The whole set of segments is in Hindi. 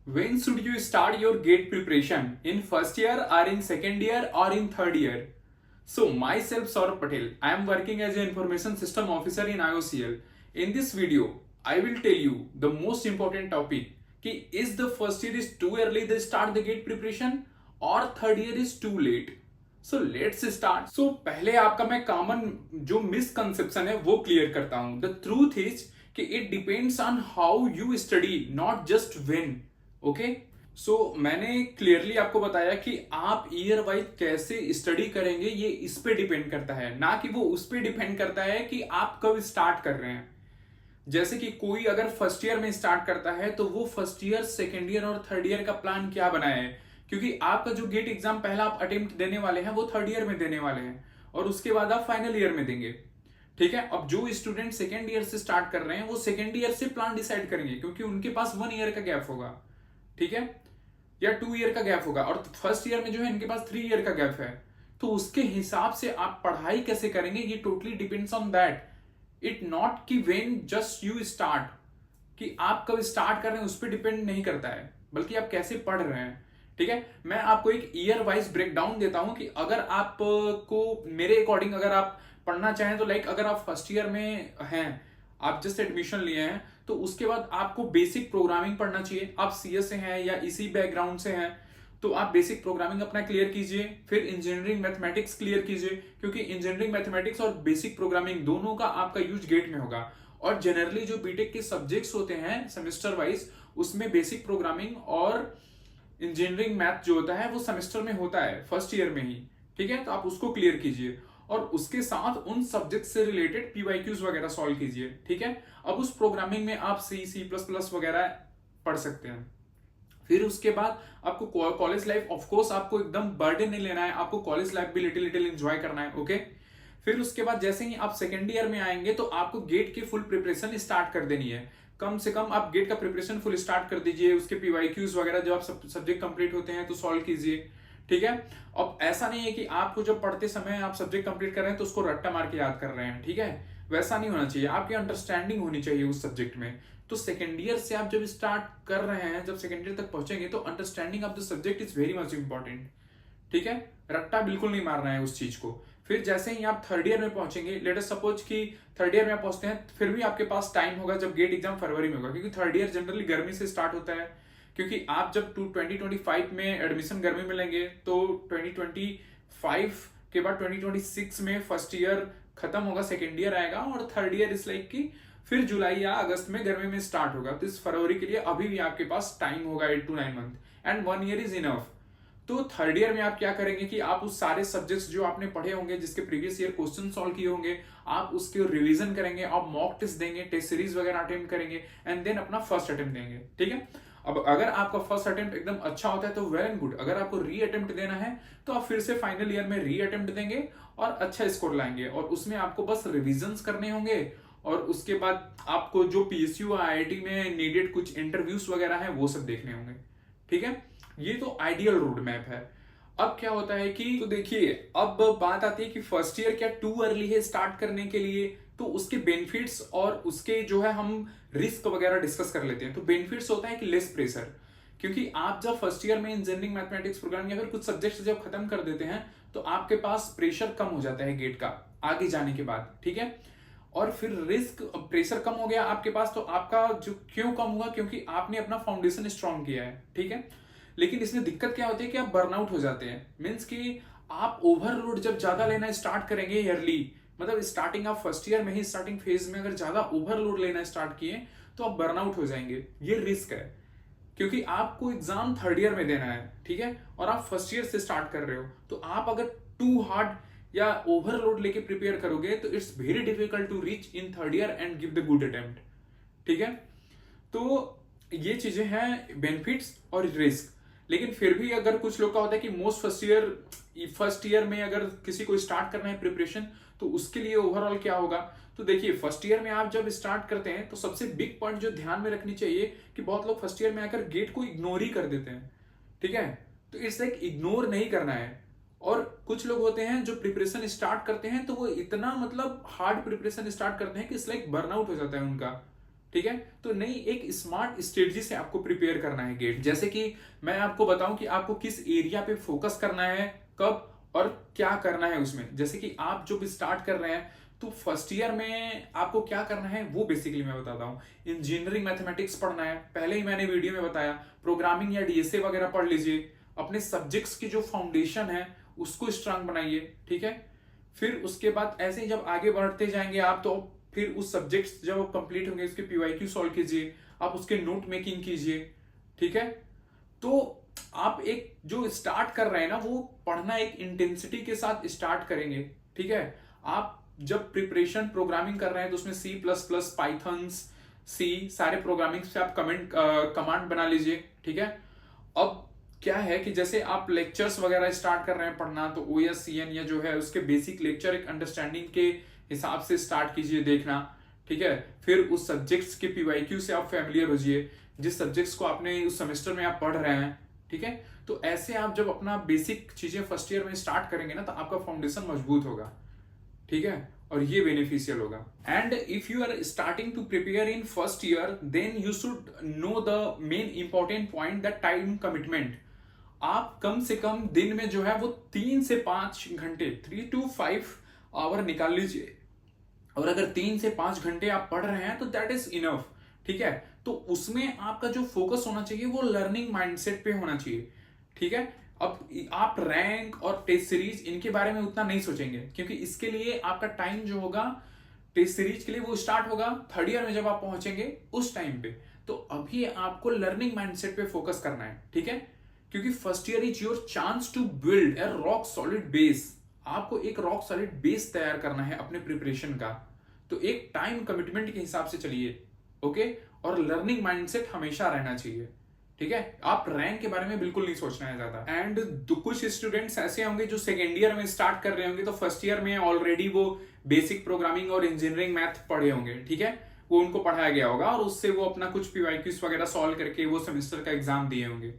When should you start your GATE preparation? In first year or in second year or in third year? So myself Saurabh Patel, I am working as an information system officer in IOCL. In this video, I will tell you the most important topic कि is the first year is too early to start the GATE preparation or third year is too late. So let's start. So पहले आपका मैं कॉमन जो मिसकंसेप्शन है वो क्लियर करता हूं. The truth is कि it depends on how you study, not just when. Okay so मैंने क्लियरली आपको बताया कि आप ईयर वाइज कैसे स्टडी करेंगे ये इस पे डिपेंड करता है, ना कि वो उस पे डिपेंड करता है कि आप कब स्टार्ट कर रहे हैं. जैसे कि कोई अगर फर्स्ट ईयर में स्टार्ट करता है तो वो फर्स्ट ईयर, सेकेंड ईयर और थर्ड ईयर का प्लान क्या बनाया है, क्योंकि आपका जो गेट एग्जाम पहला आप अटेम्प्ट देने वाले हैं वो थर्ड ईयर में देने वाले हैं और उसके बाद आप फाइनल ईयर में देंगे. ठीक है, अब जो स्टूडेंट सेकेंड ईयर से स्टार्ट कर रहे हैं वो सेकेंड ईयर से प्लान डिसाइड करेंगे क्योंकि उनके पास 1 ईयर का गैप होगा. ठीक है, या 2 ईयर का गैप होगा और फर्स्ट ईयर में जो है इनके पास 3 ईयर का गैप है. तो उसके हिसाब से आप पढ़ाई कैसे करेंगे ये totally depends on that. It not कि व्हेन जस्ट यू स्टार्ट, कि आप कब स्टार्ट कर रहे हैं उस पर डिपेंड नहीं करता है, बल्कि आप कैसे पढ़ रहे हैं. ठीक है, मैं आपको एक ईयर वाइज ब्रेकडाउन देता हूं कि अगर आपको मेरे अकॉर्डिंग अगर आप पढ़ना चाहें तो लाइक अगर आप फर्स्ट ईयर में हैं, आप जस्ट एडमिशन लिए हैं, तो उसके बाद आपको बेसिक प्रोग्रामिंग पढ़ना चाहिए. आप सीएस से हैं या इसी बैकग्राउंड से हैं तो आप बेसिक प्रोग्रामिंग अपना क्लियर कीजिए. फिर इंजीनियरिंग मैथमेटिक्स क्लियर कीजिए क्योंकि इंजीनियरिंग मैथमेटिक्स और बेसिक प्रोग्रामिंग दोनों का आपका यूज गेट में होगा. और जनरली जो बीटेक के सब्जेक्ट्स होते हैं सेमेस्टर वाइज उसमें बेसिक प्रोग्रामिंग और इंजीनियरिंग मैथ जो होता है वो सेमेस्टर में होता है फर्स्ट ईयर में ही. ठीक है, तो आप उसको क्लियर कीजिए और उसके साथ उन सब्जेक्ट से रिलेटेड पीवाईक्यूज वगैरह सॉल्व कीजिए. ठीक है, अब उस प्रोग्रामिंग में आप सी प्लस प्लस वगैरह पढ़ सकते हैं. फिर उसके बाद आपको कॉलेज लाइफ, ऑफ कोर्स आपको एकदम बर्डन नहीं लेना है, आपको कॉलेज लाइफ भी लिटिल लिटिल एंजॉय करना है. ओके, फिर उसके बाद जैसे ही आप सेकेंड ईयर में आएंगे तो आपको गेट की फुल प्रिपरेशन स्टार्ट कर देनी है. कम से कम आप गेट का प्रिपरेशन फुल स्टार्ट कर दीजिए. उसके पीवाईक्यूज वगैरह जब आप सब्जेक्ट कंप्लीट होते हैं तो सॉल्व कीजिए. ठीक है, अब ऐसा नहीं है कि आपको जब पढ़ते समय आप सब्जेक्ट कंप्लीट कर रहे हैं तो उसको रट्टा मार के याद कर रहे हैं. ठीक है, वैसा नहीं होना चाहिए. आपकी अंडरस्टैंडिंग होनी चाहिए उस सब्जेक्ट में. तो सेकेंड ईयर से आप जब स्टार्ट कर रहे हैं, जब सेकेंड ईयर तक पहुंचेंगे तो understanding of the subject is very much important. ठीक है, रट्टा बिल्कुल नहीं मारना है उस चीज को. फिर जैसे ही आप थर्ड ईयर में पहुंचेंगे, लेट अस सपोज कि थर्ड ईयर में आप पहुंचते हैं, फिर भी आपके पास टाइम होगा जब गेट एग्जाम फरवरी में होगा, क्योंकि थर्ड ईयर जनरली गर्मी से स्टार्ट होता है. क्योंकि आप जब 2025 में एडमिशन गर्मी में लेंगे तो 2025 के बाद 2026 में फर्स्ट ईयर खत्म होगा, सेकेंड ईयर आएगा और थर्ड ईयर इस लाइक की फिर जुलाई या अगस्त में गर्मी में स्टार्ट होगा. तो इस फरवरी के लिए अभी भी आपके पास टाइम होगा 8 to 9 month and 1 year is enough. तो थर्ड ईयर में आप क्या करेंगे कि आप उस सारे सब्जेक्ट्स जो आपने पढ़े होंगे, जिसके प्रीवियस ईयर क्वेश्चन सॉल्व किए होंगे, आप उसके रिवीजन करेंगे, आप मॉक टेस्ट देंगे, टेस्ट सीरीज वगैरह अटेम्प्ट करेंगे एंड देन अपना फर्स्ट अटेम्प्ट देंगे. ठीक है, अब अगर आपका फर्स्ट अटेम्प्ट एकदम अच्छा होता है तो वेल एंड गुड. अगर आपको री अटेम्प्ट देना है तो आप फिर से फाइनल ईयर में री अटेम्प्ट देंगे और अच्छा स्कोर लाएंगे और उसमें आपको बस रिविजन्स करने होंगे और उसके बाद आपको जो पीएसयू आईआईटी में नीडेड कुछ इंटरव्यूज वगैरह है वो सब देखने होंगे. ठीक है, ये तो आइडियल रोड मैप है. अब क्या होता है कि तो देखिए, अब बात आती है कि फर्स्ट ईयर क्या टू अर्ली है स्टार्ट करने के लिए, तो उसके बेनिफिट्स और उसके जो है हम रिस्क वगैरह डिस्कस कर लेते हैं. तो बेनिफिट्स होता है कि लेस प्रेशर, क्योंकि आप जब फर्स्ट ईयर में इंजीनियरिंग मैथमेटिक्स प्रोग्राम या फिर कुछ सब्जेक्ट्स जब खत्म कर देते हैं तो आपके पास प्रेशर कम हो जाता है गेट का आगे जाने के बाद. ठीक है, और फिर रिस्क, प्रेशर कम हो गया आपके पास तो आपका जो क्यों कम हुआ, क्योंकि आपने अपना फाउंडेशन स्ट्रॉन्ग किया है. ठीक है, लेकिन इसमें दिक्कत क्या होती है कि आप बर्नआउट हो जाते हैं. मीन्स कि आप ओवरलोड जब ज्यादा लेना स्टार्ट करेंगे ईयरली, मतलब स्टार्टिंग आप फर्स्ट ईयर में ही स्टार्टिंग फेज में अगर ज्यादा ओवरलोड लेना स्टार्ट किए तो आप बर्नआउट हो जाएंगे. ये रिस्क है क्योंकि आपको एग्जाम थर्ड ईयर में देना है. ठीक है, और आप फर्स्ट ईयर से स्टार्ट कर रहे हो तो आप अगर टू हार्ड या ओवरलोड लेके प्रिपेयर करोगे तो it's very difficult to reach in third year and give the good attempt. ठीक है, तो ये चीजें हैं बेनिफिट्स और रिस्क. लेकिन फिर भी अगर कुछ लोग का होता है कि मोस्ट फर्स्ट ईयर में अगर किसी को स्टार्ट करना है प्रिपरेशन तो उसके लिए ओवरऑल क्या होगा. तो देखिए, फर्स्ट ईयर में आप जब स्टार्ट करते हैं तो सबसे बिग पॉइंट जो ध्यान में रखनी चाहिए कि बहुत लोग फर्स्ट ईयर में आकर गेट को इग्नोर ही कर देते हैं. ठीक है, तो इट्स लाइक इग्नोर नहीं करना है. और कुछ लोग होते हैं जो प्रिपरेशन स्टार्ट करते हैं तो वो इतना मतलब हार्ड प्रिपरेशन स्टार्ट करते हैं कि इट्स लाइक बर्नआउट हो जाता है उनका. ठीक है। तो नई एक स्मार्ट स्ट्रेटजी से आपको प्रिपेयर करना है गेट। जैसे कि मैं आपको बताऊं कि आपको किस एरिया पे फोकस करना है, कब और क्या करना है उसमें। जैसे कि आप जो भी स्टार्ट कर रहे हैं तो फर्स्ट ईयर में आपको क्या करना है वो बेसिकली मैं बताता हूँ। इंजीनियरिंग मैथमेटिक्स पढ़ना है, पहले ही मैंने वीडियो में बताया। प्रोग्रामिंग या डीएसए वगैरह पढ़ लीजिए। अपने सब्जेक्ट्स की जो फाउंडेशन है उसको स्ट्रांग बनाइए, ठीक है। फिर उसके बाद ऐसे ही जब आगे बढ़ते जाएंगे आप, तो फिर उस सब्जेक्ट्स जब कंप्लीट होंगे उसके पीवाईक्यू सॉल्व कीजिए, आप उसके नोट मेकिंग कीजिए, ठीक है। तो आप एक जो स्टार्ट कर रहे हैं ना वो पढ़ना एक इंटेंसिटी के साथ स्टार्ट करेंगे, ठीक है। आप जब प्रिपरेशन प्रोग्रामिंग कर रहे हैं तो उसमें सी प्लस प्लस, पाइथन्स, सी सारे प्रोग्रामिंग से आप कमांड बना लीजिए, ठीक है। अब क्या है कि जैसे आप लेक्चर्स वगैरह स्टार्ट कर रहे हैं पढ़ना, तो OSCN या जो है उसके बेसिक लेक्चर एक अंडरस्टैंडिंग के हिसाब से स्टार्ट कीजिए देखना, ठीक है। फिर उस सब्जेक्ट्स के पीवाईक्यू से आप फैमिलियर हो जाइए, जिस सब्जेक्ट्स को आपने उस सेमेस्टर में आप पढ़ रहे हैं, ठीक है। तो ऐसे आप जब अपना बेसिक चीजें फर्स्ट ईयर में स्टार्ट करेंगे ना, तो आपका फाउंडेशन मजबूत होगा, ठीक है। और ये बेनिफिशियल होगा। And if you are starting to prepare in first year, then you should know the main important point, the time commitment. आप कम से कम दिन में जो है वो 3 से 5 घंटे, 3 to 5 आवर निकाल लीजिए। और अगर 3 से 5 घंटे आप पढ़ रहे हैं तो दैट इज इनफ, ठीक है। तो उसमें आपका जो फोकस होना चाहिए वो लर्निंग माइंडसेट पे होना चाहिए, ठीक है। अब आप रैंक और टेस्ट सीरीज इनके बारे में उतना नहीं सोचेंगे, क्योंकि इसके लिए आपका टाइम जो होगा टेस्ट सीरीज के लिए वो स्टार्ट होगा थर्ड ईयर में जब आप पहुंचेंगे उस टाइम पे। तो अभी आपको लर्निंग माइंडसेट पे फोकस करना है, ठीक है। क्योंकि first year is your chance to build a rock solid base. आपको एक रॉक सॉलिड बेस तैयार करना है अपने प्रिपरेशन का। तो एक टाइम कमिटमेंट के हिसाब से चलिए, ओके। और लर्निंग माइंडसेट हमेशा रहना चाहिए, ठीक है। आप रैंक के बारे में बिल्कुल नहीं सोचना है ज्यादा। एंड कुछ स्टूडेंट्स ऐसे होंगे जो सेकेंड ईयर में स्टार्ट कर रहे होंगे, तो फर्स्ट ईयर में ऑलरेडी वो बेसिक प्रोग्रामिंग और इंजीनियरिंग मैथ पढ़े होंगे, ठीक है। वो उनको पढ़ाया गया होगा और उससे वो अपना कुछ पीवाईक्यूज वगैरह सॉल्व करके वो सेमेस्टर का एग्जाम दिए होंगे,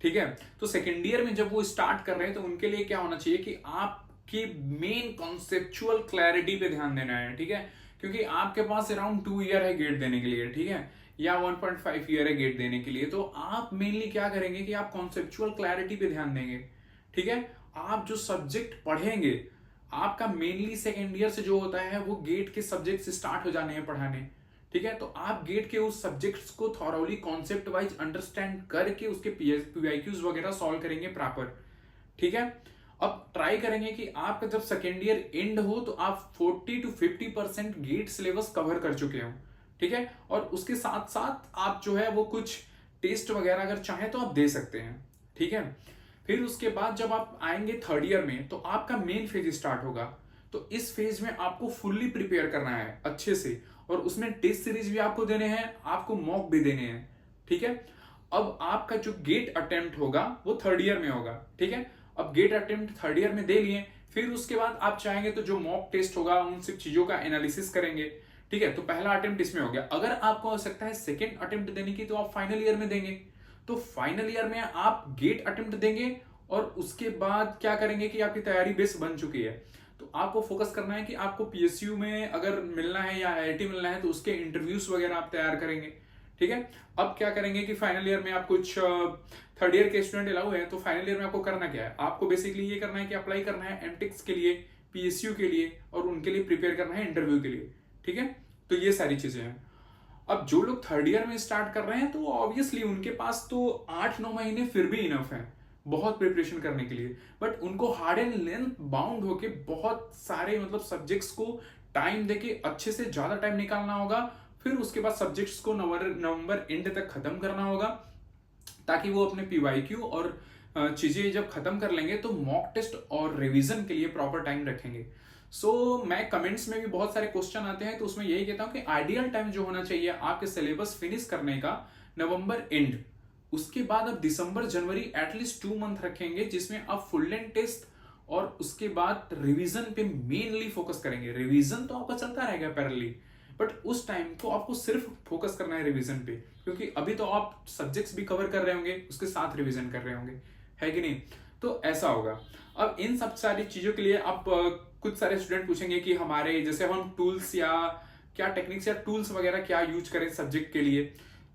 ठीक है। तो सेकेंड ईयर में जब वो स्टार्ट कर रहे हैं तो उनके लिए क्या होना चाहिए कि आपकी मेन कॉन्सेप्चुअल क्लैरिटी पे ध्यान देना है, ठीक है। क्योंकि आपके पास अराउंड 2 ईयर है गेट देने के लिए, ठीक है, या 1.5 ईयर है गेट देने के लिए। तो आप मेनली क्या करेंगे कि आप कॉन्सेप्चुअल क्लैरिटी पे ध्यान देंगे, ठीक है। आप जो सब्जेक्ट पढ़ेंगे, आपका मेनली सेकेंड ईयर से जो होता है वो गेट के सब्जेक्ट से स्टार्ट हो जाने हैं पढ़ाने, ठीक है। तो आप गेट के उस सब्जेक्ट्स को थॉरोली कॉन्सेप्ट वाइज अंडरस्टैंड करके उसके पीवाईक्यूज वगैरह सॉल्व करेंगे प्रॉपर, ठीक है। अब ट्राई करेंगे कि आपका जब सेकेंड ईयर एंड हो तो आप 40 to 50% गेट सिलेबस कवर कर चुके हो, ठीक है। और उसके साथ साथ आप जो है वो कुछ टेस्ट वगैरह अगर चाहें तो आप दे सकते हैं, ठीक है। फिर उसके बाद जब आप आएंगे थर्ड ईयर में तो आपका मेन फेज स्टार्ट होगा। तो इस फेज में आपको फुल्ली प्रिपेयर करना है अच्छे से, और उसमें टेस्ट सीरीज भी आपको देने हैं, आपको मॉक भी देने हैं, ठीक है। अब आपका जो गेट अटेम्प्ट होगा वो थर्ड ईयर में होगा, ठीक है। अब गेट अटेम्प्ट थर्ड ईयर में दे लिए, फिर उसके बाद आप चाहेंगे तो जो मॉक टेस्ट होगा उन सब चीजों का एनालिसिस करेंगे, ठीक है। तो पहला अटेम्प्ट इसमें हो गया। अगर आपको आवश्यकता है सेकेंड अटेम्प्ट देने की तो आप फाइनल ईयर में देंगे। तो फाइनल ईयर में आप गेट अटेम्प्ट देंगे और उसके बाद क्या करेंगे कि आपकी तैयारी बेस बन चुकी है। तो आपको फोकस करना है कि आपको PSU में अगर मिलना है या IIT मिलना है तो उसके इंटरव्यूज वगैरह आप तैयार करेंगे, ठीक है। अब क्या करेंगे कि फाइनल ईयर में आप कुछ थर्ड ईयर के स्टूडेंट अलाउ है, तो फाइनल ईयर में आपको करना क्या है, आपको बेसिकली ये करना है कि अप्लाई करना है MTechs के लिए, PSU के लिए, और उनके लिए प्रिपेयर करना है इंटरव्यू के लिए, ठीक है। तो ये सारी चीजें हैं। अब जो लोग थर्ड ईयर में स्टार्ट कर रहे हैं तो ऑब्वियसली उनके पास तो 8-9 महीने फिर भी इनफ है बहुत प्रिपरेशन करने के लिए। बट उनको हार्ड एंड लेंथ बाउंड होके बहुत सारे मतलब सब्जेक्ट्स को टाइम देके अच्छे से ज्यादा टाइम निकालना होगा। फिर उसके बाद सब्जेक्ट्स को नवंबर एंड तक खत्म करना होगा, ताकि वो अपने PYQ और चीजें जब खत्म कर लेंगे तो मॉक टेस्ट और रिवीजन के लिए प्रॉपर टाइम रखेंगे। मैं कमेंट्स में भी बहुत सारे क्वेश्चन आते हैं, तो उसमें यही कहता हूं कि आइडियल टाइम जो होना चाहिए आपके सिलेबस फिनिश करने का नवंबर एंड। उसके बाद आप दिसंबर जनवरी एटलीस्ट 2 मंथ रखेंगे, जिसमें आप फुल लेंथ टेस्ट और उसके बाद रिवीजन पे मेनली फोकस करेंगे। रिवीजन तो आपका चलता रहेगा पैरेलली, बट उस टाइम को आपको सिर्फ फोकस करना है रिवीजन पे, क्योंकि अभी तो आप सब्जेक्ट्स भी कवर कर रहे होंगे, उसके साथ रिवीजन कर रहे होंगे, है कि नहीं। तो ऐसा होगा। अब इन सब सारी चीजों के लिए आप कुछ सारे स्टूडेंट पूछेंगे कि हमारे जैसे हम टूल्स या क्या टेक्निक्स या टूल्स वगैरह क्या यूज करें सब्जेक्ट के लिए।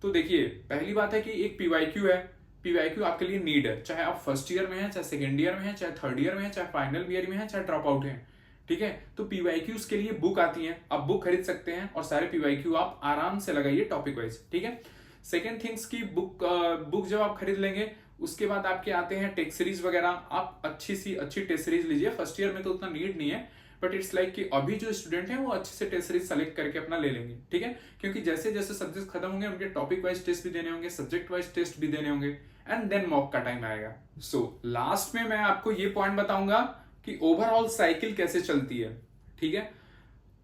तो देखिए, पहली बात है कि एक पीवाईक्यू है। पीवाईक्यू आपके लिए नीड है, चाहे आप फर्स्ट ईयर में हैं, चाहे सेकेंड ईयर में हैं, चाहे थर्ड ईयर में हैं, चाहे फाइनल ईयर में हैं, चाहे ड्रॉप आउट हैं। ठीक है, तो पीवाईक्यूज के लिए बुक आती है, आप बुक खरीद सकते हैं और सारे पीवाईक्यू आप आराम से लगाइए टॉपिक वाइज। ठीक है, सेकेंड थिंग्स की बुक जब आप खरीद लेंगे उसके बाद आपके आते हैं टेस्ट सीरीज वगैरह। आप अच्छी टेस्ट सीरीज लीजिए। फर्स्ट ईयर में तो उतना नीड नहीं है, बट इट्स लाइक कि अभी जो स्टूडेंट हैं वो अच्छे से टेस्ट सीरीज सेलेक्ट करके अपना ले लेंगे। ठीक है, क्योंकि जैसे जैसे सब्जेक्ट खत्म होंगे उनके टॉपिक वाइज टेस्ट भी देने होंगे, सब्जेक्ट वाइज टेस्ट भी देने होंगे, एंड देन मॉक का टाइम आएगा। सो लास्ट में मैं आपको ये पॉइंट बताऊंगा कि ओवरऑल साइकिल कैसे चलती है। ठीक है,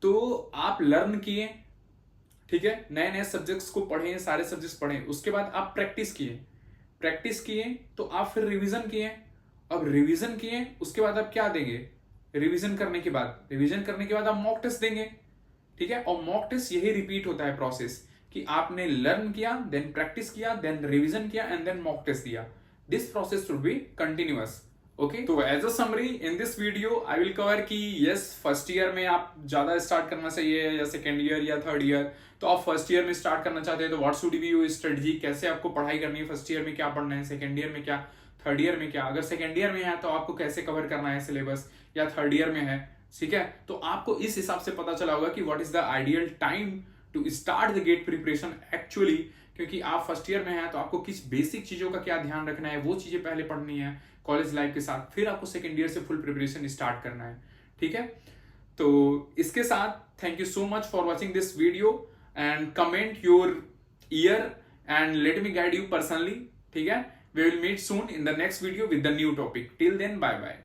तो आप लर्न किए, ठीक है, नए नए सब्जेक्ट्स को पढ़े, सारे सब्जेक्ट्स पढ़े, उसके बाद आप प्रैक्टिस किए तो आप फिर रिवीजन किए। अब रिवीजन किए उसके बाद आप क्या देंगे, रिवीजन करने के बाद आप मॉक टेस्ट देंगे। ठीक है, और मॉक टेस्ट यही रिपीट होता है प्रोसेस कि आपने लर्न किया, देन प्रैक्टिस किया, देन रिवीजन किया, एंड देन मॉक टेस्ट दिया। This process should be continuous. Okay, तो as a summary in this video I will cover कि यस, फर्स्ट ईयर में आप ज्यादा स्टार्ट करना चाहिए या सेकेंड ईयर या थर्ड ईयर। तो आप फर्स्ट ईयर में स्टार्ट करना चाहते हैं तो what should be your strategy, कैसे आपको पढ़ाई करनी है, फर्स्ट ईयर में क्या पढ़ना है, सेकेंड ईयर में क्या, थर्ड ईयर में क्या। अगर सेकेंड ईयर में है तो आपको कैसे कवर करना है सिलेबस, या थर्ड ईयर में है, ठीक है, तो आपको इस हिसाब से पता चला होगा कि what is the ideal time to start the GATE preparation actually. क्योंकि आप फर्स्ट ईयर में हैं तो आपको किस बेसिक चीजों का क्या ध्यान रखना है, वो चीजें पहले पढ़नी है कॉलेज लाइफ के साथ, फिर आपको सेकेंड ईयर से फुल प्रिपरेशन स्टार्ट करना है। ठीक है, तो इसके साथ thank you so much for watching this video and comment your year and let me guide you personally. ठीक है, we will meet soon in the next video with the new topic. Till then, bye bye.